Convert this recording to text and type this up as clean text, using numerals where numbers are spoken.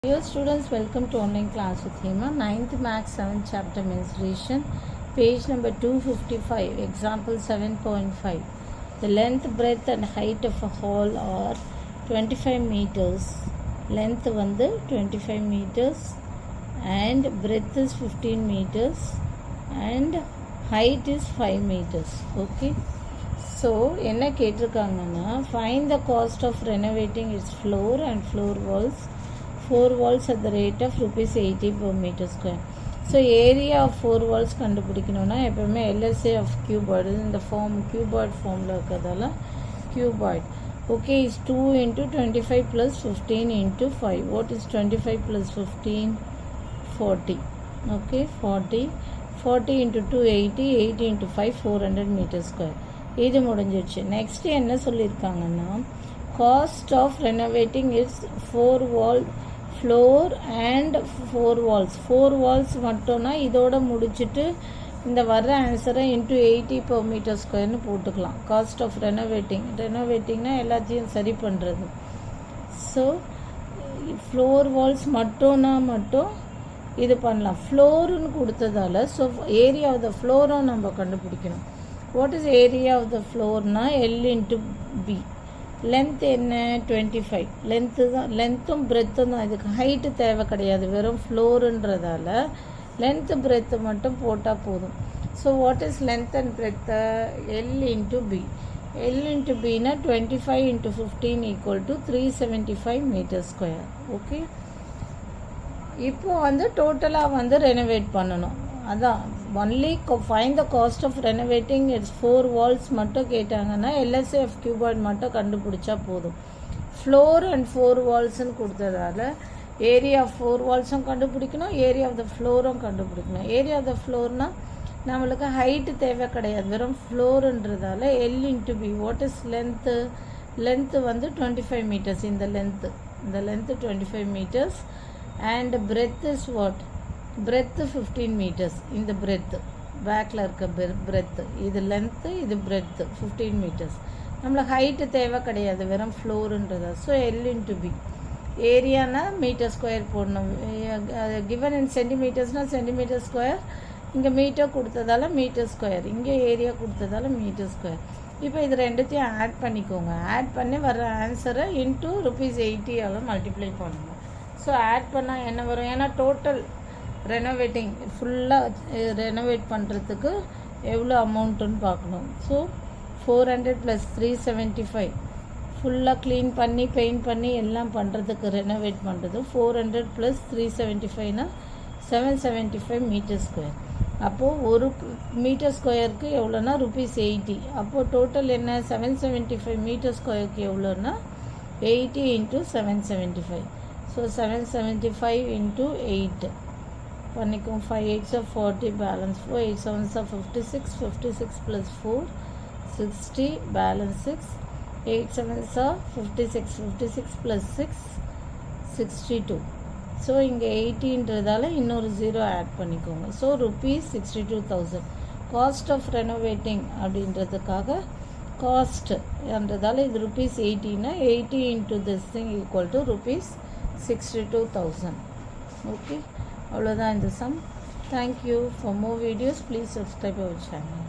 Dear students, welcome to online class with Hema. 9th Max 7th chapter menstruation, page number 255, example 7.5. The length, breadth and height of a hall are 25 meters. Length வந்து 25 meters and breadth is 15 meters and height is 5 meters. Okay. So, என்ன கேட்டிருக்காங்கன்னா find the cost of renovating its floor and floor walls. 4 walls at the rate of rupees 80 per meter square. So area of 4 walls கண்டுபிடிக்கணுன்னா எப்போவுமே LSA of cuboid இந்த form cuboid ஃபார்மில் இருக்கிறதால cuboid okay is 2 into 25 plus 15 into 5. What is 25 plus 15? 40. Okay, 40. 40 into 2 80. 80 into 5 400 meter square. இது முடிஞ்சிடுச்சு. Next என்ன சொல்லியிருக்காங்கன்னா cost of renovating is 4 wall floor and 4 walls 4 walls மட்டும்னா இதோட முடிச்சுட்டு இந்த வர்ற ஆன்சரை இன்ட்டு 80 per meter ஸ்கொயர்னு போட்டுக்கலாம். காஸ்ட் ஆஃப் ரெனோவேட்டிங்னா எல்லாத்தையும் சரி பண்ணுறது. ஸோ ஃப்ளோர் வால்ஸ் மட்டும் இது பண்ணலாம். ஃப்ளோருன்னு கொடுத்ததால ஸோ ஏரியா ஆஃப் த ஃப்ளோரும் நம்ம கண்டுபிடிக்கணும். What is area of the ஃப்ளோர்னா L into B. லென்த் என்ன 25. லென்த்து தான், லென்த்தும் பிரெத்தும் தான். இதுக்கு ஹைட்டு தேவை கிடையாது, வெறும் ஃப்ளோருன்றதால லென்த்து பிரெத்து மட்டும் போட்டால் போதும். So what is length and breadth? L into B. L into Bனா 25 into 15 equal to 375 meter square. Okay, இப்போ வந்து டோட்டலாக ரெனோவேட் பண்ணணும். அதான் only find the cost of renovating it's 4 walls மட்டும் கேட்டாங்கன்னா எல்எஸ்ஏ ஆஃப் கியூபாய்டு மட்டும் கண்டுபிடிச்சா போதும். ஃப்ளோர் அண்ட் 4 வால்ஸ்ன்னு கொடுத்ததால ஏரியா ஆஃப் 4 வால்ஸும் கண்டுபிடிக்கணும், ஏரியா ஆஃப் த ஃப்ளோரும் கண்டுபிடிக்கணும். ஏரியா ஆஃப் த ஃப்ளோர்னால் நம்மளுக்கு ஹைட்டு தேவை கிடையாது, வெறும் ஃப்ளோருன்றதால L into B. What is length? Length வந்து 25 meters. இந்த length 25 meters and breadth is what? breadth 15 meters. இந்த breadth பேக்கில் இருக்க breadth, இது லென்த்து, இது breadth 15 meters. நம்மளுக்கு ஹைட்டு தேவை கிடையாது, வெறும் ஃப்ளோருன்றதா. So L into B. ஏரியானா மீட்டர் ஸ்கொயர் போடணும். கிவன் இன் சென்டிமீட்டர்ஸ்னால் சென்டிமீட்டர் ஸ்கொயர், இங்கே மீட்டர் கொடுத்ததால மீட்டர் ஸ்கொயர், இங்கே ஏரியா கொடுத்ததால மீட்டர் ஸ்கொயர். இப்போ இது ரெண்டுத்தையும் ஆட் பண்ணிக்கோங்க. ஆட் பண்ணி வர்ற ஆன்சரை இன்ட்டு ₹80 மல்டிப்ளை பண்ணணும். ஸோ ஆட் பண்ணால் என்ன வரும்? ஏன்னா டோட்டல் ரெனோவேட்டிங் ஃபுல்லாக ரெனோவேட் பண்ணுறதுக்கு எவ்வளோ அமௌண்ட்டுன்னு பார்க்கணும். ஸோ 400 + 375 ஃபுல்லாக க்ளீன் பண்ணி பெயிண்ட் பண்ணி எல்லாம் பண்ணுறதுக்கு ரெனோவேட் பண்ணுறது 400 + 375னா 775 மீட்டர் ஸ்கொயர். அப்போது ஒரு மீட்டர் ஸ்கொயருக்கு எவ்வளோனா ₹80. அப்போது டோட்டல் என்ன? 775 மீட்டர் ஸ்கொயருக்கு எவ்வளோன்னா 80 into 775. ஸோ 775 into 8 பண்ணிக்கும். 5 8s are 40, balance 4, 8 7s are 56, 56 plus 4 60, balance 6, 8 7s are 56, 56 plus 6 62. So இங்கே 80ன்றதால இன்னொரு 0 ஆட் பண்ணிக்கோங்க. ஸோ ₹62,000. காஸ்ட் ஆஃப் ரெனோவேட்டிங் அப்படின்றதுக்காக காஸ்ட்ன்றதால இது ₹80னா 80 into this thing equal to ₹62,000. Okay, அவ்வளோதான் இந்த sum. Thank you. For more videos please subscribe our channel.